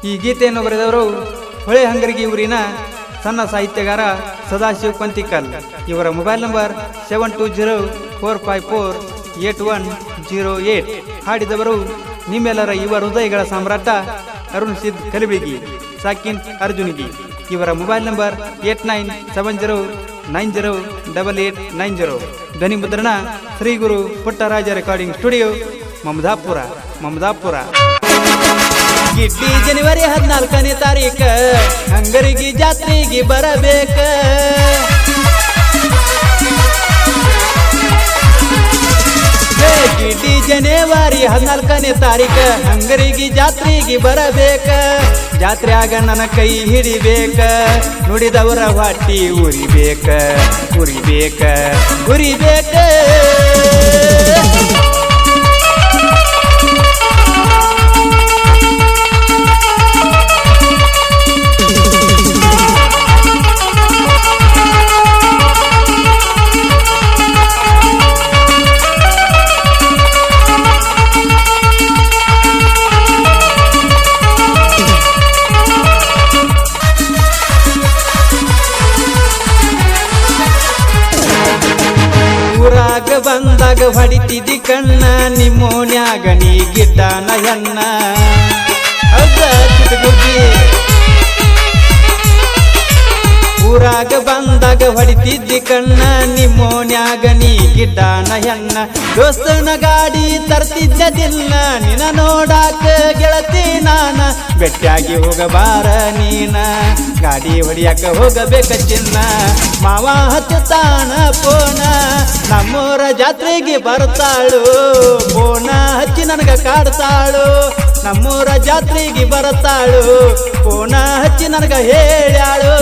ಈ ಗೀತೆಯನ್ನು ಬರೆದವರು ಹೊಳೆ ಹಂಗರಗಿ ಊರಿನ ಸಣ್ಣ ಸಾಹಿತ್ಯಗಾರ ಸದಾಶಿವ ಕೊಂತಿಕಲ್. ಇವರ ಮೊಬೈಲ್ ನಂಬರ್ 7204548108. ಹಾಡಿದವರು ನಿಮ್ಮೆಲ್ಲರ ಯುವ ಹೃದಯಗಳ ಸಾಮ್ರಾಟ ಅರುಣ್ ಸಿದ್ ಕಲಬಿಗಿ, ಸಾಕಿನ್ ಅರ್ಜುನಿಗಿ. ಇವರ ಮೊಬೈಲ್ ನಂಬರ್ 8970908890. ಧ್ವನಿ ಮುದ್ರಣ ಶ್ರೀ ಗುರು ಪುಟ್ಟರಾಜ ರೆಕಾರ್ಡಿಂಗ್ ಸ್ಟುಡಿಯೋ, ಮಮದಾಪುರ. ಗಿಡ್ಡಿ ಜನವರಿ 14ನೇ ತಾರೀಕ ಹಂಗರಗಿ ಜಾತ್ರೆಗೆ ಬರಬೇಕ. ಗಿಡ್ಡಿ ಜನವರಿ 14ನೇ ತಾರೀಕ ಹಂಗರಗಿ ಜಾತ್ರೆಗೆ ಬರಬೇಕ. ಜಾತ್ರೆಯಾಗ ನನ್ನ ಕೈ ಹಿಡಿಬೇಕ, ನುಡಿದವರ ಹೊಟ್ಟಿ ಉರಿಬೇಕ. ಊರಾಗ ಬಂದಾಗ ಹೊಡಿತಿದ್ದಿ ಕಣ್ಣ, ನಿಮ್ಮೋನ್ಯಾಗ ನೀ ಗಿಡ್ಡನ ಹೆಣ್ಣ. ಊರಾಗ ಬಂದಾಗ ಹೊಡಿತಿದ್ದಿ ಕಣ್ಣ, ನಿಮ್ಮೋನ್ಯಾಗ ನೀ ಗಿಡ್ಡನ ಹೆಣ್ಣ. ದೋಸ್ತನ ಗಾಡಿ ತರ್ತಿದ್ದದಿಲ್ಲ, ನಿನ್ನ ನೋಡಾಕ ಗೆಳತಿ ನಾನ. ಬೆಟ್ಟಾಗಿ ಹೋಗಬಾರ ನೀನ, ಗಾಡಿ ಹೊಡಿಯಾಕ ಹೋಗಬೇಕ ಚಿನ್ನ. ಮಾವ ಹಚ್ಚತಾನ ಪೋನ, ನಮ್ಮೂರ ಜಾತ್ರೆಗೆ ಬರ್ತಾಳು. ಪೋನ ಹಚ್ಚಿ ನನಗ ಕಾಡ್ತಾಳು, ನಮ್ಮೂರ ಜಾತ್ರೆಗೆ ಬರ್ತಾಳು. ಪೋನ ಹಚ್ಚಿ ನನಗ ಹೇಳ್ಯಾಳು.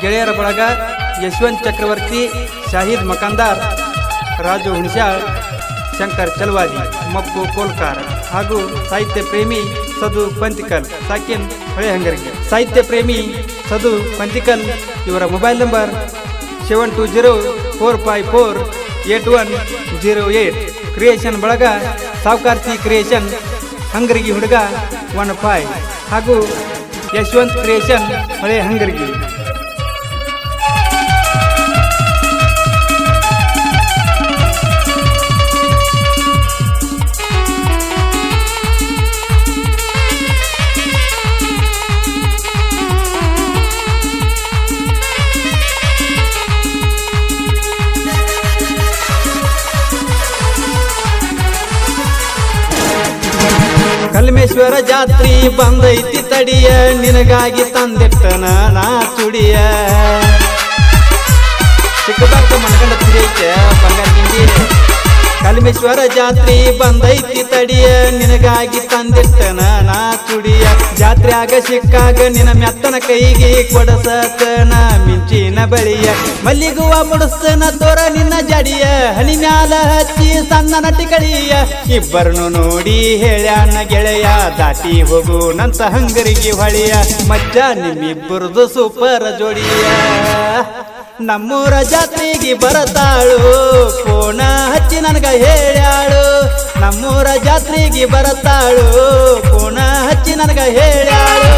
ಗೆಳೆಯರ ಬಳಗ ಯಶವಂತ್ ಚಕ್ರವರ್ತಿ, ಶಾಹಿದ್ ಮಕಾಂದಾರ್, ರಾಜು ಹುಣಸ್ಯಾಳ್, ಶಂಕರ್ ಚಲವಾದಿ, ಮಪ್ಪು ಕೋಲ್ಕಾರ್ ಹಾಗೂ ಸಾಹಿತ್ಯ ಪ್ರೇಮಿ ಸದು ಕೊಂತಿಕಲ್, ಸಾಕಿನ್ ಹೊಳೆ ಹಂಗರಗಿ. ಸಾಹಿತ್ಯ ಪ್ರೇಮಿ ಸದು ಕೊಂತಿಕಲ್ ಇವರ ಮೊಬೈಲ್ ನಂಬರ್ 7204548108. ಕ್ರಿಯೇಷನ್ ಬಳಗ ಸಾವ್ಕಾರ್ತಿ ಕ್ರಿಯೇಷನ್, ಹಂಗರಗಿ ಹುಡುಗ 15 ಹಾಗೂ ಯಶವಂತ್ ಕ್ರಿಯೇಷನ್ ಹೊಳೆ ಹಂಗರಗಿ. ಕಲ್ಮೇಶ್ವರ ಜಾತ್ರಿ ಬಂದೈತಿ ತಡಿಯ, ನಿನಗಾಗಿ ತಂದಿಟ್ಟನ ನಾ ಚುಡಿಯ. ಚಿಕ್ಕದಾಕ ಮನಗಂಡ ತಿರಿಯೈತೆ ಬಂಗಾರ ಗಿಂಡಿ. ಕಲ್ಮೇಶ್ವರ ಜಾತ್ರಿ ಬಂದೈತಿ ತಡಿಯ, ನಿನಗಾಗಿ ತಂದಿಟ್ಟನ ನಾ ಚುಡಿಯ. ಜಾತ್ರೆಯಾಗ ಸಿಕ್ಕಾಗ ನಿನ್ನ ಮೆತ್ತನ ಕೈಗೆ ಕೊಡಸತನ ಮಿಂಚಿನ ಬಳಿಯ. ಮಲ್ಲಿಗುವ ಮುಡಸ್ತನ ತೋರ ನಿನ್ನ ಜಡಿಯ, ಹನಿ ಮ್ಯಾಲ ಹಚ್ಚಿ ಸಣ್ಣ ನಟಿಗಳಿಯ. ಇಬ್ಬರನ್ನು ನೋಡಿ ಹೇಳ್ಯಾನ ಗೆಳೆಯ, ದಾಟಿ ಹೋಗು ನಂತ ಹಂಗರಗಿ ಹೊಳೆಯ. ಮಜ್ಜ ನಿಮ್ಮಿಬ್ಬರದು ಸೂಪರ್ ಜೋಡಿಯ. ನಮ್ಮೂರ ಜಾತ್ರೆಗೆ ಬರತಾಳು, ಪೋನ ಹಚ್ಚಿ ನನಗ ಹೇಳ್ಯಾಳು. ನಮ್ಮೂರ ಜಾತ್ರೆಗೆ ಬರತಾಳು, ಪೋನ ಹಚ್ಚಿ ನನಗ ಹೇಳ್ಯಾಳು.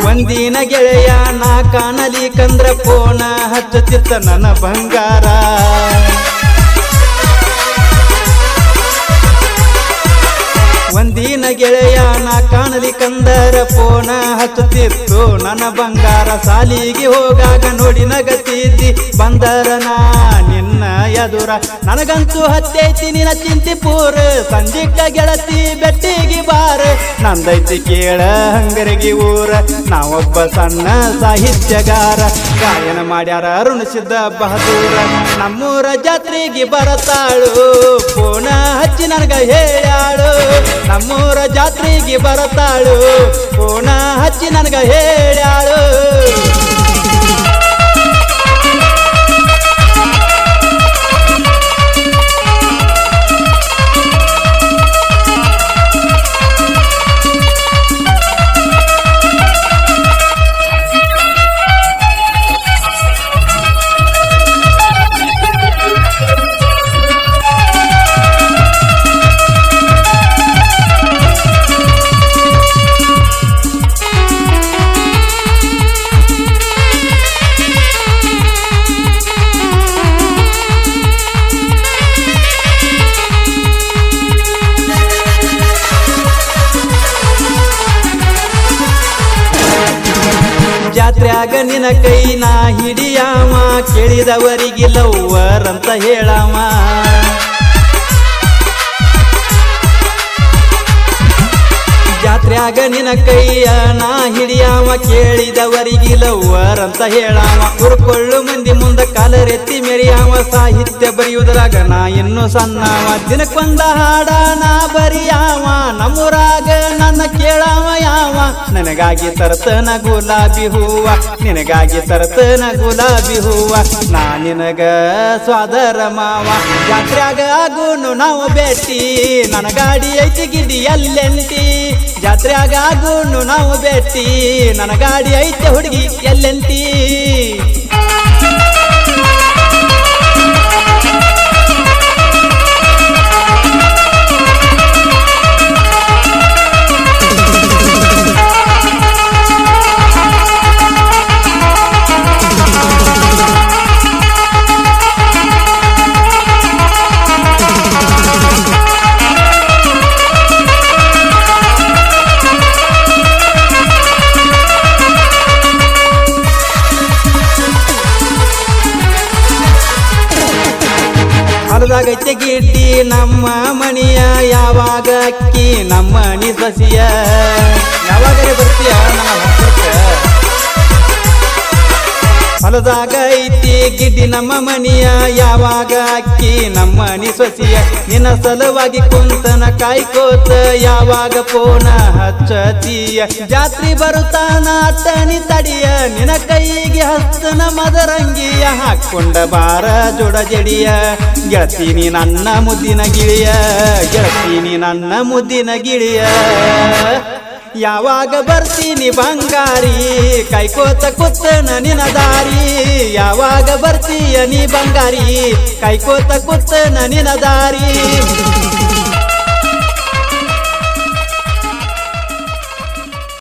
ಒಂದಿನ ಗೆಳೆಯ ನಾ ಕಾಣಲಿಕಂದ್ರ ಪೋನ ಹಚ್ಚುತ್ತಿತ್ತ ನನ್ನ ಬಂಗಾರ. ಒಂದಿನ ಗೆಳೆಯ ನಾ ಕಾಣಲಿಕಂದರ ಪೋನ ಹಚ್ಚುತ್ತಿತ್ತು ನನ್ನ ಬಂಗಾರ. ಸಾಲಿಗೆ ಹೋಗಾಗ ನೋಡಿ ನಗತಿದ್ದಿ ಬಂದರ ನಾ ನಿನ್ನ ಎದುರ. ನನಗಂತೂ ಹತ್ತೈತಿ ನಿನ್ನ ಚಿಂತಿ ಪೂರ, ಸಂಜಿಕ ಗೆಳತಿ ಬೆಟ್ಟಿಗೆ ಬಾರ. ನಂದೈತಿ ಕೇಳ ಹಂಗರಿಗೆ ಊರ ನಾವೊಬ್ಬ ಸಣ್ಣ ಸಾಹಿತ್ಯಗಾರ ಗಾಯನ ಮಾಡ್ಯಾರ ಅರುಣಸಿದ್ದ ಬಹದೂರ ನಮ್ಮೂರ ಜಾತ್ರೆಗೆ ಬರತಾಳು ಫೋನ ಹಚ್ಚಿ ನನಗ ಹೇಳ್ಯಾಳು ನಮ್ಮೂರ ಜಾತ್ರೆಗೆ ಬರತಾಳು ಫೋನ ಹಚ್ಚಿ ನನಗ ಹೇಳ್ಯಾಳು ಜಾತ್ರ್ಯಾಗ ನಿನ ಕೈ ನಾ ಹಿಡಿಯಾವ ಕೇಳಿದವರಿಗೆ ಲವ್ವರ್ ಅಂತ ಹೇಳಾವ ಜಾತ್ರ್ಯಾಗ ನಿನ ಕೈಯ ನಾ ಹಿಡಿಯಾವ ಕೇಳಿದವರಿಗೆ ಲವ್ವರ್ ಅಂತ ಹೇಳಾವ ಉರ್ಕೊಳ್ಳು ಮಂದಿ ಮುಂದ ಕಾಲರೆತ್ತಿ ಮೆರಿಯಾವ ಸಾಹಿತ್ಯ ಬರೆಯುವುದರಾಗ ನಾ ಇನ್ನು ಸಣ್ಣವ ದಿನಕ್ಕೊಂದ ಹಾಡ ನಾ ಬರಿಯಾವ ನಮ್ಮೂರಾಗ ನನ್ನ ಕೇಳಾವ ಯಾವ ನನಗಾಗಿ ತರ್ತನ ಗುಲಾಬಿ ಹೂವ ನಿನಗಾಗಿ ತರ್ತನ ಗುಲಾಬಿ ಹೂವ ನಾ ನಿನಗ ಸ್ವಾದರ ಮಾವ ಜಾತ್ರ್ಯಾಗ ಆಗುನು ನಾವು ಭೇಟಿ ನನ್ನ ಗಾಡಿ ಐತಿ ಗಿಡಿ ಎಲ್ಲೆಂಟಿ ಜಾತ್ರ್ಯಾಗ ಆಗುನು ನಾವು ಭೇಟಿ ನನ್ನ ಗಾಡಿ ಐತೆ ಹುಡುಗಿ ಎಲ್ಲೆಂಟಿ ಹೊಲದಾಗೈತೆ ಗಿಡ್ಡಿ ನಮ್ಮ ಮಣಿಯ ಯಾವಾಗ ಅಕ್ಕಿ ನಮ್ಮ ಮಣಿ ಸಸಿಯ ಯಾವಾಗಲೇ ಬರ್ತೀಯ ನಮ್ಮ ಹೊಲದಾಗ ಐತಿ ಗಿಡ್ಡಿ ನಮ್ಮ ಮಣಿಯ ಯಾವಾಗ ಅಕ್ಕಿ ನಮ್ಮ ಮಣಿ ಸಸಿಯ ನಿನ್ನ ಸಲುವಾಗಿ ಕುಂತನ ಕಾಯ್ಕೋತ ಯಾವಾಗ ಫೋನ ಹಚ್ಚತೀಯ ಜಾತ್ರಿ ಬರುತ್ತಾನ ತನಿ ತಡಿಯ ನಿನ್ನ ಕೈಗೆ ಹಸ್ತನ ಮದರಂಗಿಯ ಹಾಕೊಂಡ ಬಾರ ಜೋಡ ಜಡಿಯ ಗೆಳತೀನಿ ನನ್ನ ಮುದ್ದಿನ ಗಿಳಿಯ ಗೆಳತೀನಿ ನನ್ನ ಮುದ್ದಿನ ಗಿಳಿಯ ಯಾವಾಗ ಬರ್ತೀನಿ ಬಂಗಾರಿ ಕೈಕೋತ ಕೂತನ ನಿನ ದಾರಿ ಯಾವಾಗ ಬರ್ತೀಯ ನೀ ಬಂಗಾರಿ ಕೈಕೋತ ಕೂತನ ನಿನ ದಾರಿ